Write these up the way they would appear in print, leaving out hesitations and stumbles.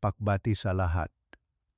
pakbati sa lahat.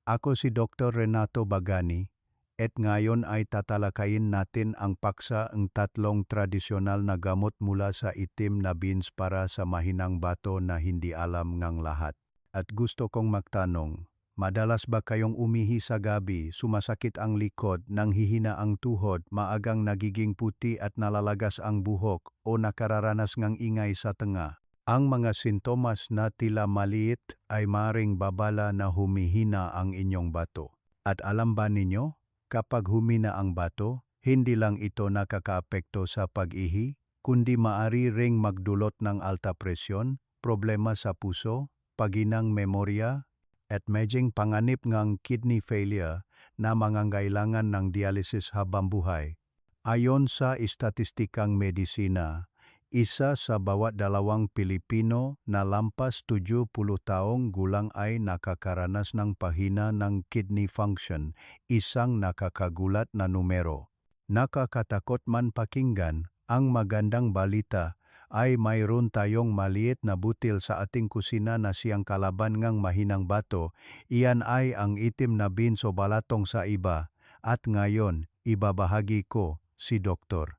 Ako si Dr. Renato Bagani at ngayon ay tatalakayin natin ang paksa ang tatlong tradisyonal na gamot mula sa itim na beans para sa mahinang bato na hindi alam ngang lahat. At gusto kong magtanong, madalas ba kayong umihi sa gabi, sumasakit ang likod, nanghihina ang tuhod, maagang nagiging puti at nalalagas ang buhok o nakararanas ngang ingay sa tenga? Ang mga sintomas na tila maliit ay maring babala na humihina ang inyong bato. At alam ba ninyo, kapag humina ang bato, hindi lang ito nakakaapekto sa pag-ihi, kundi maari ring magdulot ng alta presyon, problema sa puso, paginang memorya, at medjing panganib ngang kidney failure na mangangailangan ng dialysis habang buhay. Ayon sa istatistikang medisina, isa sa bawat 2 Pilipino na lampas 70 taong gulang ay nakakaranas ng pahina ng kidney function, isang nakakagulat na numero. Nakakatakot man pakinggan, ang magandang balita ay mayroon tayong maliit na butil sa ating kusina na siyang kalaban ngang mahinang bato. Iyan ay ang itim na beans o balatong sa iba. At ngayon, ibabahagi ko si Dr.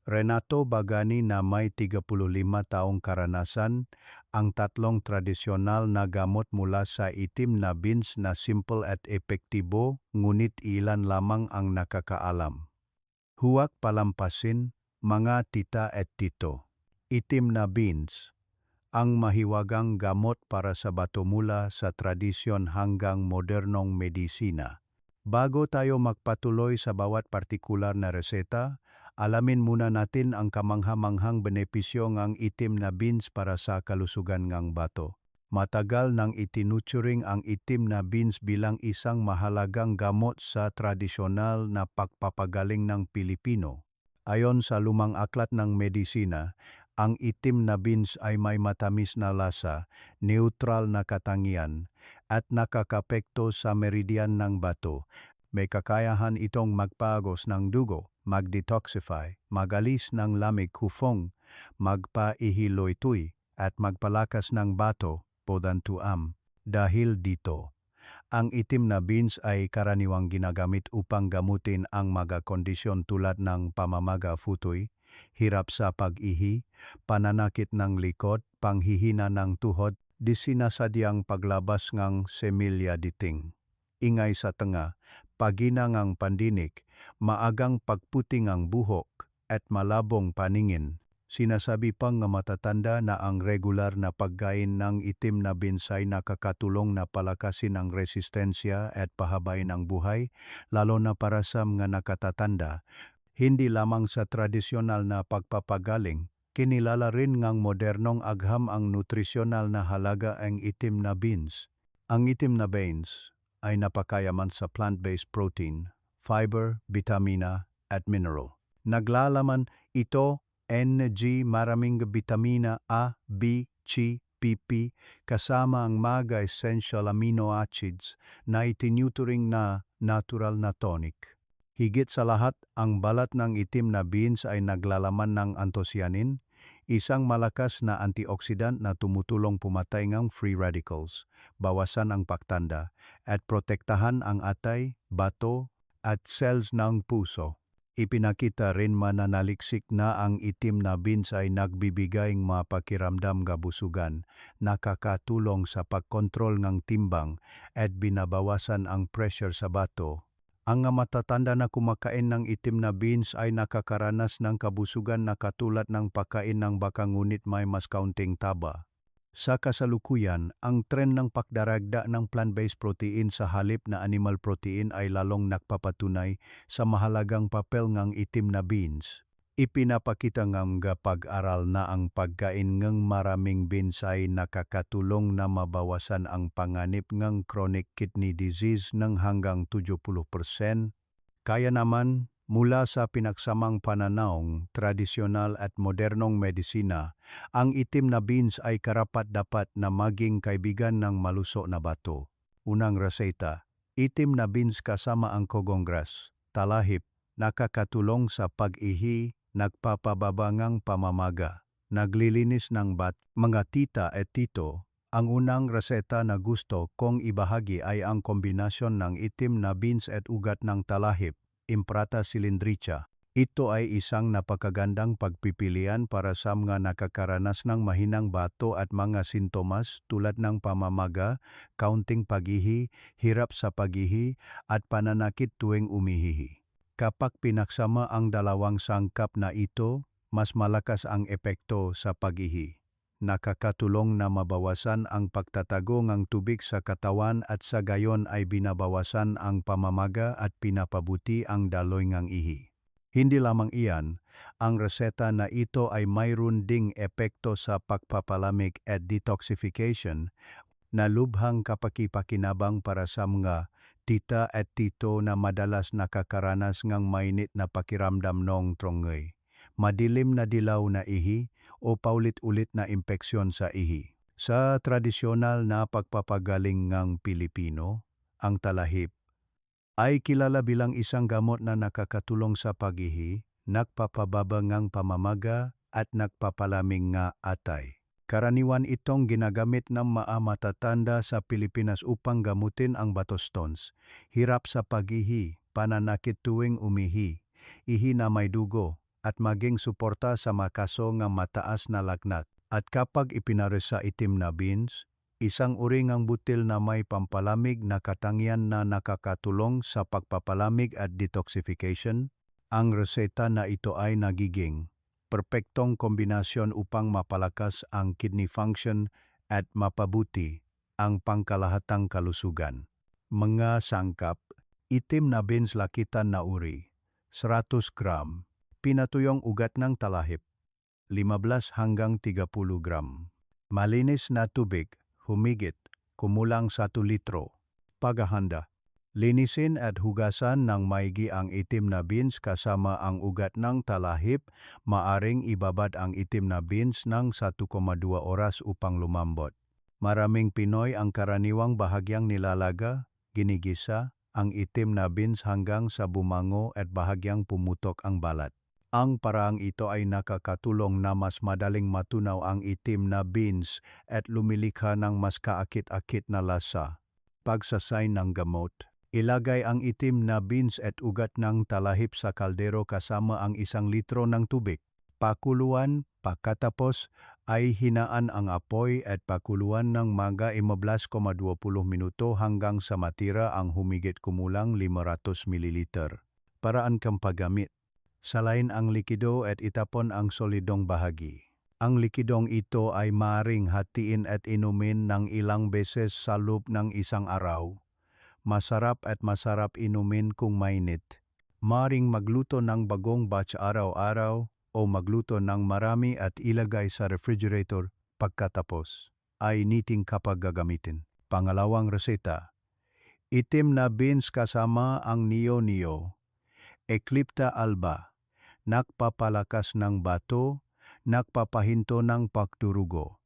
Renato Bagani na may 35 taong karanasan, ang tatlong tradisyonal na gamot mula sa itim na beans na simple at epektibo, ngunit ilan lamang ang nakakaalam. Huwag palampasin, mga tita at tito. Itim na beans, ang mahiwagang gamot para sa bato mula sa tradisyon hanggang modernong medisina. Bago tayo magpatuloy sa bawat partikular na reseta, alamin muna natin ang kamangha-manghang benepisyo ng itim na beans para sa kalusugan ng bato. Matagal nang itinuturing ang itim na beans bilang isang mahalagang gamot sa tradisyonal na pagpapagaling ng Pilipino. Ayon sa lumang aklat ng medisina, ang itim na beans ay may matamis na lasa, neutral na katangian, at nakakapekto sa meridian ng bato. May kakayahan itong magpagos ng dugo, mag-detoxify, magalis ng lamig hufong, magpaihiloy-tuy, at magpalakas ng bato, podantuam. Dahil dito, ang itim na beans ay karaniwang ginagamit upang gamutin ang mga kondisyon tulad ng pamamaga futoy, hirap sa pag-ihi, pananakit ng likod, panghihina ng tuhod, di sinasadyang paglabas ng semilya diting. Ingay sa tenga, pagina ng pandinig, maagang pagputi ng buhok, at malabong paningin. Sinasabi pang nga matatanda na ang regular na pagkain ng itim na beans ay nakakatulong na palakasin ang resistensya at pahabain ang buhay, lalo na para sa mga nakatatanda. Hindi lamang sa tradisyonal na pagpapagaling, kinilala rin ngang modernong agham ang nutrisyonal na halaga ang itim na beans. Ang itim na beans ay napakayaman sa plant-based protein, fiber, vitamina, at mineral. Naglalaman ito energy, maraming vitamina A, B, C, PP, kasama ang mga essential amino acids na itinuturing na natural na tonic. Higit sa lahat, ang balat ng itim na beans ay naglalaman ng anthocyanin, isang malakas na antioxidant na tumutulong pumatay ng free radicals, bawasan ang pagtanda, at protektahan ang atay, bato, at cells ng puso. Ipinakita rin mananaliksik na ang itim na beans ay nagbibigay ng mapakiramdam kabusugan, nakakatulong sa pagkontrol ng timbang at binabawasan ang pressure sa bato. Ang matatanda na kumakain ng itim na beans ay nakakaranas ng kabusugan na katulad ng pagkain ng baka ngunit may mas kaunting taba. Sa kasalukuyan, ang trend ng pagdaragda ng plant-based protein sa halip na animal protein ay lalong nagpapatunay sa mahalagang papel ng itim na beans. Ipinapakita ng pag-aral na ang pagkain ng maraming beans ay nakakatulong na mabawasan ang panganib ng chronic kidney disease ng hanggang 70%. Kaya naman, mula sa pinagsamang pananawng, tradisyonal at modernong medisina, ang itim na beans ay karapat-dapat na maging kaibigan ng maluso na bato. Unang reseta, itim na beans kasama ang kogong grass, talahib, nakakatulong sa pag-ihi, nagpapababangang pamamaga, naglilinis ng bat. Mga tita at tito, Ang unang reseta na gusto kong ibahagi ay ang kombinasyon ng itim na beans at ugat ng talahib, Imprata cylindrica. Ito ay isang napakagandang pagpipilian para sa mga nakakaranas ng mahinang bato at mga sintomas tulad ng pamamaga, kaunting paghihi, hirap sa paghihi, at pananakit tuwing umihihi. Kapag pinagsama ang dalawang sangkap na ito, mas malakas ang epekto sa paghihi. Nakakatulong na mabawasan ang pagtatago ng tubig sa katawan at sa gayon ay binabawasan ang pamamaga at pinapabuti ang daloy ng ihi. Hindi lamang iyan, ang reseta na ito ay mayroon ding epekto sa pagpapalamig at detoxification na lubhang kapakipakinabang para sa mga tita at tito na madalas nakakaranas ng mainit na pakiramdam ng trongay, madilim na dilaw na ihi o paulit-ulit na impeksyon sa ihi. Sa tradisyonal na pagpapagaling ng Pilipino, ang talahib ay kilala bilang isang gamot na nakakatulong sa paghihi, nagpapababa ng pamamaga at nagpapalamig nga atay. Karaniwan itong ginagamit ng mga matatanda sa Pilipinas upang gamutin ang bato stones, hirap sa paghihi, pananakit tuwing umihi, ihi na may dugo, at maging suporta sa makaso ng mataas na lagnat. At kapag ipinares sa itim na beans, isang uri ng butil na may pampalamig na katangian na nakakatulong sa pagpapalamig at detoxification, ang reseta na ito ay nagiging perpektong kombinasyon upang mapalakas ang kidney function at mapabuti ang pangkalahatang kalusugan. Mga sangkap, itim na beans lakitan na uri, 100 gram, pinatuyong ugat ng talahib, 15 hanggang 30 gram. Malinis na tubig, humigit, kumulang 1 litro. Paghahanda. Linisin at hugasan ng maigi ang itim na beans kasama ang ugat ng talahib. Maaring ibabad ang itim na beans ng 1,2 oras upang lumambot. Maraming Pinoy ang karaniwang bahagyang nilalaga, ginigisa, ang itim na beans hanggang sa bumango at bahagyang pumutok ang balat. Ang paraang ito ay nakakatulong na mas madaling matunaw ang itim na beans at lumilikha ng mas kaakit-akit na lasa. Pagsasay ng gamot. Ilagay ang itim na beans at ugat ng talahib sa kaldero kasama ang 1 litro ng tubig. Pakuluan, pagkatapos ay hinaan ang apoy at pakuluan ng mga 15,20 minuto hanggang sa matira ang humigit kumulang 500 ml. Paraan kang paggamit. Salain ang likido at itapon ang solidong bahagi. Ang likidong ito ay maaring hatiin at inumin ng ilang beses sa loob ng 1 araw. Masarap inumin kung mainit. Maaring magluto ng bagong batch araw-araw o magluto ng marami at ilagay sa refrigerator pagkatapos ay niting kapag gagamitin. Pangalawang reseta. Itim na beans kasama ang nio-nio, Eclipta alba, nagpapalakas ng bato, nagpapahinto ng pagdurugo,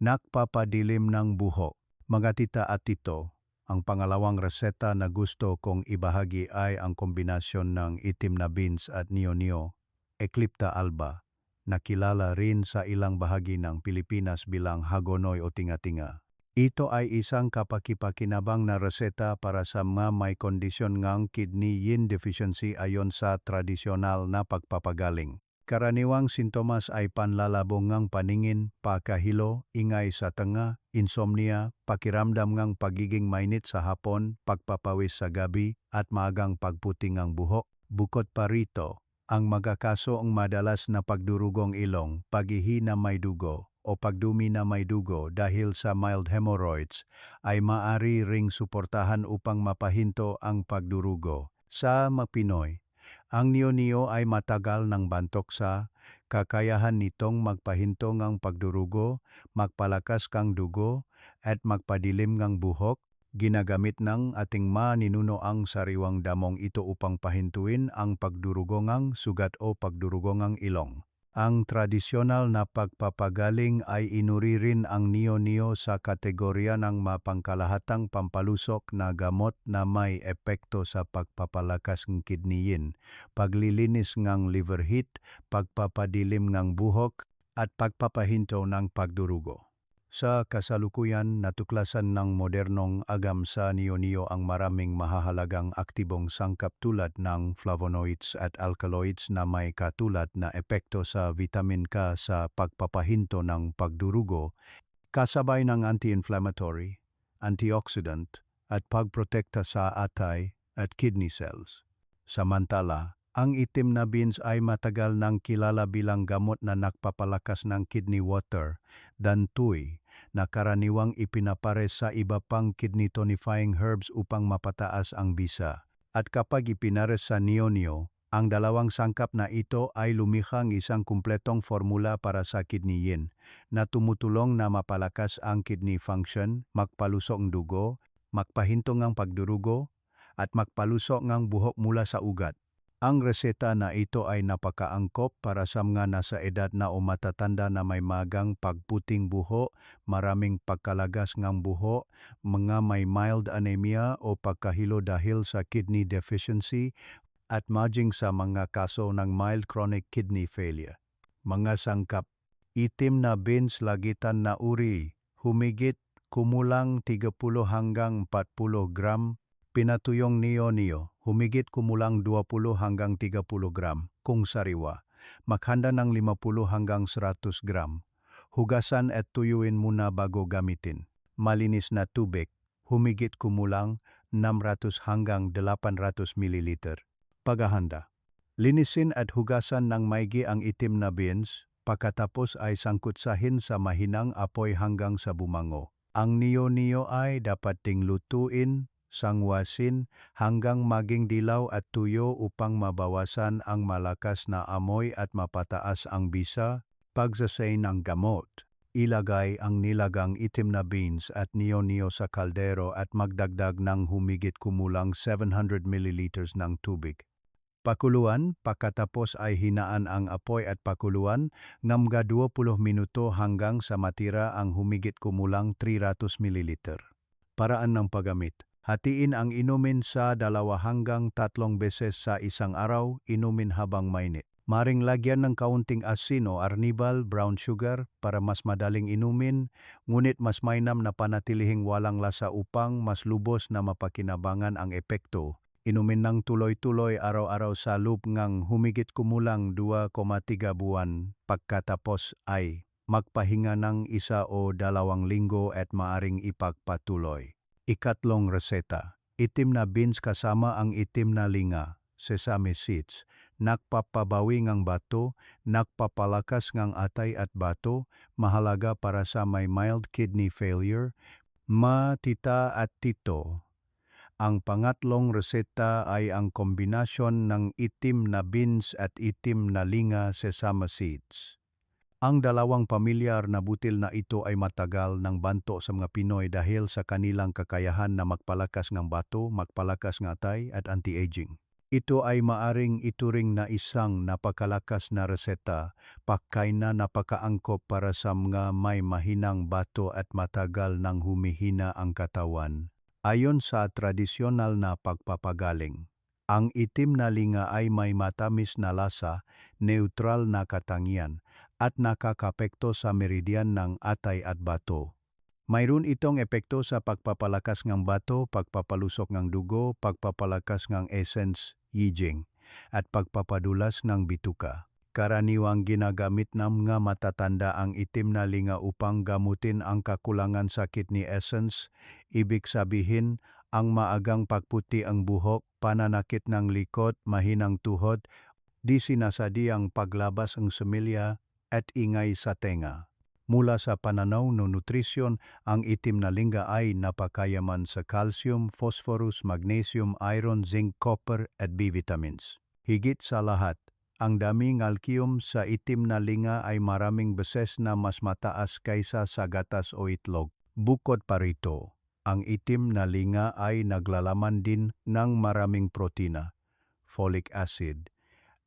nagpapadilim ng buhok. Mga tita at tito, ang pangalawang reseta na gusto kong ibahagi ay ang kombinasyon ng itim na beans at nio-nio, Eclipta alba, na kilala rin sa ilang bahagi ng Pilipinas bilang hagonoy o tinga-tinga. Ito ay isang kapakipakinabang na reseta para sa mga may kondisyon ng kidney yin deficiency ayon sa tradisyonal na pagpapagaling. Karaniwang sintomas ay panlalabong ng paningin, pagkahilo, ingay sa tenga, insomnia, pakiramdam ng pagiging mainit sa hapon, pagpapawis sa gabi, at maagang pagputing ng buhok. Bukod pa rito, ang magakaso ang madalas na pagdurugong ilong, paghihi na may dugo, o pagdumi na may dugo dahil sa mild hemorrhoids ay maaari ring suportahan upang mapahinto ang pagdurugo. Sa mga Pinoy, ang nio-nio ay matagal ng bantok sa kakayahan nitong magpahinto ng pagdurugo, magpalakas kang dugo, at magpadilim ng buhok. Ginagamit ng ating maninuno ang sariwang damong ito upang pahintuin ang pagdurugo ng sugat o pagdurugo ng ilong. Ang tradisyonal na pagpapagaling ay inuri rin ang nio-nio sa kategorya ng mapangkalahatang pampalusok na gamot na may epekto sa pagpapalakas ng kidney yin, paglilinis ng liver heat, pagpapadilim ng buhok, at pagpapahinto ng pagdurugo. Sa kasalukuyan, natuklasan ng modernong agam sa neo-neo ang maraming mahahalagang aktibong sangkap tulad ng flavonoids at alkaloids na may katulad na epekto sa vitamin K sa pagpapahinto ng pagdurugo, kasabay ng anti-inflammatory, antioxidant, at pagprotekta sa atay at kidney cells. Samantala, ang itim na beans ay matagal nang kilala bilang gamot na nagpapalakas ng kidney water, dantoy, na karaniwang ipinapares sa iba pang kidney tonifying herbs upang mapataas ang bisa. At kapag ipinares sa neo-neo, ang dalawang sangkap na ito ay lumikha ng isang kumpletong formula para sa kidney yin, na tumutulong na mapalakas ang kidney function, magpalusok ng dugo, magpahinto ng pagdurugo, at magpalusok ng buhok mula sa ugat. Ang reseta na ito ay napakaangkop para sa mga nasa edad na o matatanda na may magang pagputing buho, maraming pagkalagas ng buho, mga may mild anemia o pagkahilo dahil sa kidney deficiency, at maging sa mga kaso ng mild chronic kidney failure. Mga sangkap: itim na beans lagitan na uri, humigit kumulang 30 hanggang 40 gram. Pinatuyong neo-neo, humigit kumulang 20 hanggang 30 gram kung sariwa. Maghanda ng 50 hanggang 100 gram. Hugasan at tuyuin muna bago gamitin. Malinis na tubig, humigit kumulang 600 hanggang 800 ml. Paghahanda: linisin at hugasan ng maigi ang itim na beans, pagkatapos ay sangkutsahin sa mahinang apoy hanggang sa bumango. Ang neo-neo ay dapat ding lutuin, sangwasin hanggang maging dilaw at tuyo upang mabawasan ang malakas na amoy at mapataas ang bisa. Pagsasay ng gamot: ilagay ang nilagang itim na beans at neo-neo sa kaldero at magdagdag ng humigit kumulang 700 ml ng tubig. Pakuluan, pagkatapos ay hinaan ang apoy at pakuluan ng mga 20 minuto hanggang sa matira ang humigit kumulang 300 ml. Paraan ng paggamit: hatiin ang inumin sa 2 hanggang 3 beses sa isang araw, inumin habang mainit. Maring lagyan ng kaunting asin o arnibal, brown sugar para mas madaling inumin, ngunit mas mainam na panatilihing walang lasa upang mas lubos na mapakinabangan ang epekto. Inumin ng tuloy-tuloy araw-araw sa loob ng humigit kumulang 2,3 buwan, pagkatapos ay magpahinga ng 1 o 2 linggo at maaring ipagpatuloy. Ikatlong reseta: itim na beans kasama ang itim na linga, sesame seeds, nagpapabawi ng bato, nagpapalakas ng atay at bato, mahalaga para sa may mild kidney failure, tita at tito. Ang pangatlong reseta ay ang kombinasyon ng itim na beans at itim na linga, sesame seeds. Ang dalawang pamilyar na butil na ito ay matagal ng banto sa mga Pinoy dahil sa kanilang kakayahan na magpalakas ng bato, magpalakas ng atay at anti-aging. Ito ay maaring ituring na isang napakalakas na reseta, pagkain na napakaangkop para sa mga may mahinang bato at matagal nang humihina ang katawan. Ayon sa tradisyonal na pagpapagaling, ang itim na linga ay may matamis na lasa, neutral na katangian, at nakakapekto sa meridian ng atay at bato. Mayroon itong epekto sa pagpapalakas ng bato, pagpapalusok ng dugo, pagpapalakas ng essence, yijing, at pagpapadulas ng bituka. Karaniwang ginagamit ng mga matatanda ang itim na linga upang gamutin ang kakulangan sa kidney essence, ibig sabihin ang maagang pagputi ang buhok, pananakit ng likod, mahinang tuhod, di sinasadyang paglabas ng semilya at ingay sa tenga. Mula sa pananaw ng nutrisyon, ang itim na linga ay napakayaman sa calcium, phosphorus, magnesium, iron, zinc, copper at B vitamins. Higit sa lahat, ang daming alkium sa itim na linga ay maraming beses na mas mataas kaysa sa gatas o itlog. Bukod pa rito, ang itim na linga ay naglalaman din ng maraming protina, folic acid,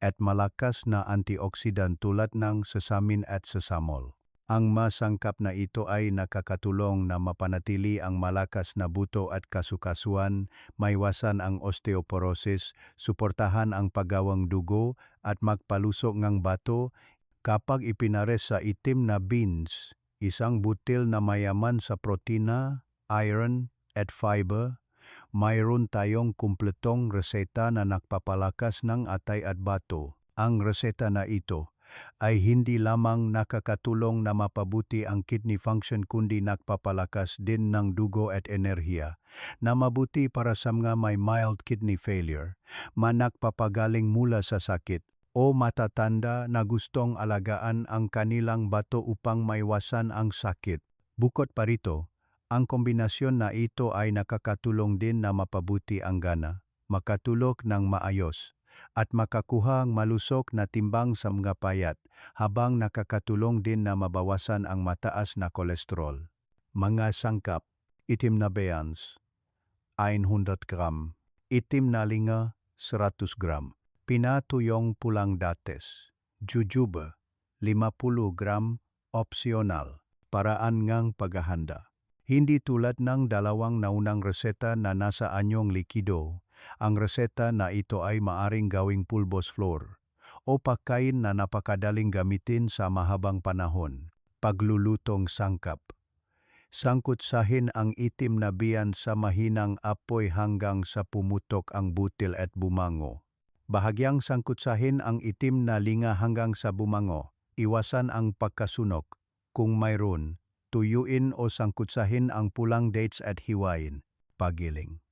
at malakas na antioxidant tulad ng sesamin at sesamol. Ang masangkap na ito ay nakakatulong na mapanatili ang malakas na buto at kasukasuan, maiwasan ang osteoporosis, suportahan ang paggawang dugo, at magpalusok ng bato. Kapag ipinares sa itim na beans, isang butil na mayaman sa protina, iron, at fiber. Mayroon tayong kumpletong reseta na nagpapalakas ng atay at bato. Ang reseta na ito ay hindi lamang nakakatulong na mapabuti ang kidney function kundi nagpapalakas din ng dugo at enerhiya na mabuti para sa mga may mild kidney failure, managpapagaling mula sa sakit o matatanda na gustong alagaan ang kanilang bato upang maiwasan ang sakit. Bukod pa rito, ang kombinasyon na ito ay nakakatulong din na mapabuti ang gana, makatulog ng maayos, at makakuha ang malusog na timbang sa mga payat habang nakakatulong din na mabawasan ang mataas na kolesterol. Mga sangkap, itim na beans, 100 gram, itim na linga, 100 gram, pinatuyong pulang dates, jujube, 50 gram, optional, paraan ngang paghahanda. Hindi tulad ng dalawang naunang reseta na nasa anyong likido, ang reseta na ito ay maaring gawing pulbos flour o pagkain na napakadaling gamitin sa mahabang panahon. Paglulutong sangkap. Sangkutsahin ang itim na biyan sa mahinang apoy hanggang sa pumutok ang butil at bumango. Bahagyang sangkutsahin ang itim na linga hanggang sa bumango. Iwasan ang pagkasunog. Kung mayroon, tuyuin o sangkutsahin ang pulang dates at hiwain. Pagiling.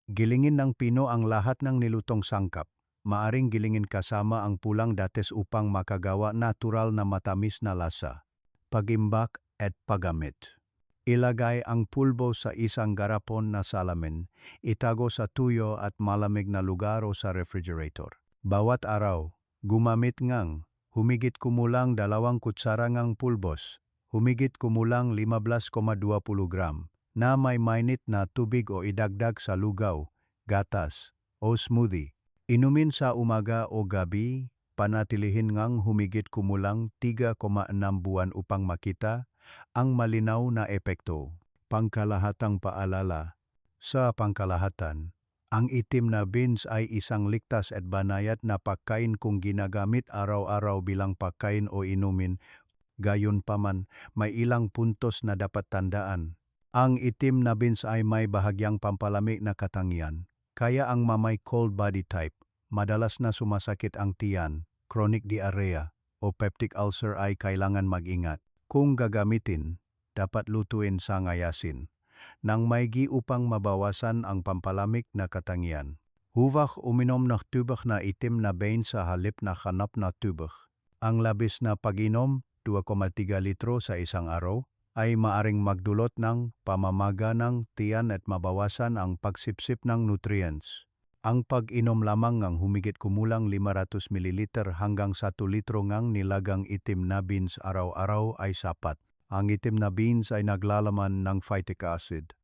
Gilingin ng pino ang lahat ng nilutong sangkap. Maaring gilingin kasama ang pulang dates upang makagawa natural na matamis na lasa. Pagimbak at paggamit. Ilagay ang pulbo sa isang garapon na salamin, itago sa tuyo at malamig na lugar o sa refrigerator. Bawat araw, gumamit ngang humigit kumulang 2 kutsara ngang pulbos, humigit kumulang 15,20 gram, na may mainit na tubig o idagdag sa lugaw, gatas, o smoothie. Inumin sa umaga o gabi, panatilihin ngang humigit kumulang 3,6 buwan upang makita ang malinaw na epekto. Pangkalahatang paalala. Sa pangkalahatan, ang itim na beans ay isang ligtas at banayad na pagkain kung ginagamit araw-araw bilang pagkain o inumin. Gayunpaman, may ilang puntos na dapat tandaan. Ang itim na beans ay may bahagyang pampalamig na katangian, kaya ang mamay cold body type, madalas na sumasakit ang tiyan, chronic diarrhea, o peptic ulcer ay kailangan mag-ingat. Kung gagamitin, dapat lutuin sa ngayasin, nang maigi upang mabawasan ang pampalamig na katangian. Huwag uminom ng tubig na itim na beans sa halip na hanap na tubig. Ang labis na pag-inom, 2,3 litro sa isang araw, ay maaring magdulot ng pamamaga ng tiyan at mabawasan ang pagsipsip ng nutrients. Ang pag-inom lamang ng humigit kumulang 500 ml hanggang 1 litro ngang nilagang itim na beans araw-araw ay sapat. Ang itim na beans ay naglalaman ng phytic acid.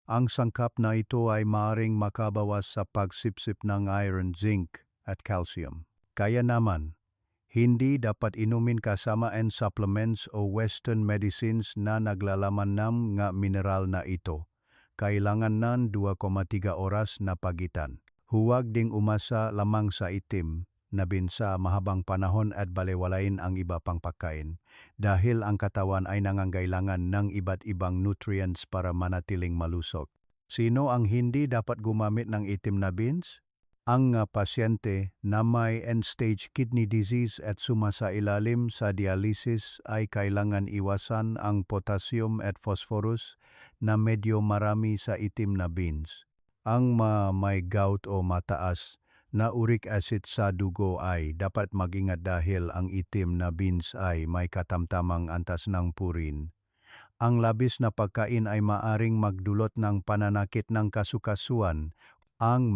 Ang sangkap na ito ay maaring makabawas sa pagsipsip ng iron, zinc, at calcium. Kaya naman, hindi dapat inumin kasama and supplements o western medicines na naglalaman ng nga mineral na ito. Kailangan ng 2,3 oras na pagitan. Huwag ding umasa lamang sa itim na beans sa mahabang panahon at balewalain ang iba pang pagkain dahil ang katawan ay nangangailangan ng iba't ibang nutrients para manatiling malusog. Sino ang hindi dapat gumamit ng itim na beans? Ang pasyente na may end-stage kidney disease at sumasailalim sa dialysis ay kailangan iwasan ang potassium at phosphorus na medyo marami sa itim na beans. Ang may gout o mataas na uric acid sa dugo ay dapat mag-ingat dahil ang itim na beans ay may katamtamang antas ng purin. Ang labis na pagkain ay maaring magdulot ng pananakit ng kasukasuan. Ang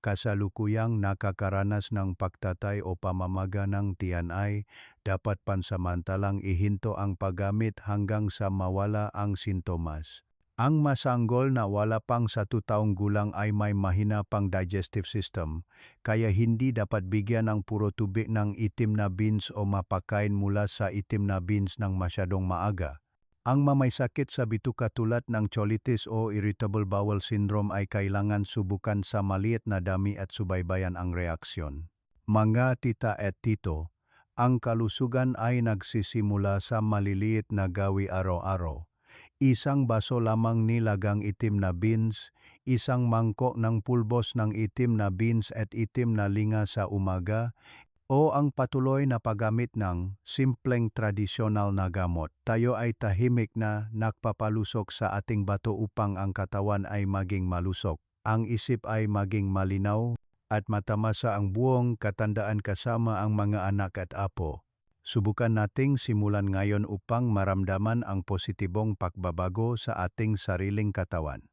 kasalukuyang nakakaranas ng pagtatay o pamamaga ng tiyan ay dapat pansamantalang ihinto ang paggamit hanggang sa mawala ang sintomas. Ang masanggol na wala pang 1 taong gulang ay may mahina pang digestive system, kaya hindi dapat bigyan ng puro tubig ng itim na beans o mapakain mula sa itim na beans ng masyadong maaga. Ang may sakit sa bituka tulad ng colitis o irritable bowel syndrome ay kailangan subukan sa maliit na dami at subaybayan ang reaksyon. Mga tita at tito, Ang kalusugan ay nagsisimula sa maliliit na gawi araw-araw. Isang baso lamang nilagang itim na beans, isang mangkok ng pulbos ng itim na beans at itim na linga sa umaga, o ang patuloy na paggamit ng simpleng tradisyonal na gamot. Tayo ay tahimik na nagpapalusok sa ating bato upang ang katawan ay maging malusog, ang isip ay maging malinaw, at matamasa ang buong katandaan kasama ang mga anak at apo. Subukan nating simulan ngayon upang maramdaman ang positibong pagbabago sa ating sariling katawan.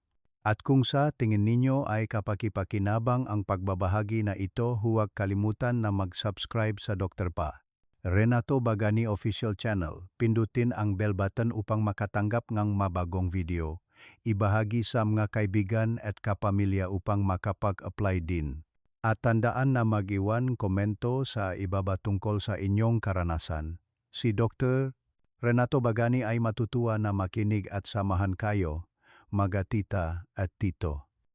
At kung sa tingin ninyo ay kapakipakinabang ang pagbabahagi na ito, huwag kalimutan na mag-subscribe sa Dr. Pa. Renato Bagani Official Channel. Pindutin ang bell button upang makatanggap ng mabagong video. Ibahagi sa mga kaibigan at kapamilya upang makapag-apply din. At tandaan na mag-iwan komento sa ibaba tungkol sa inyong karanasan. Si Dr. Renato Bagani ay matutuwa na makinig at samahan kayo, mga tita at tito.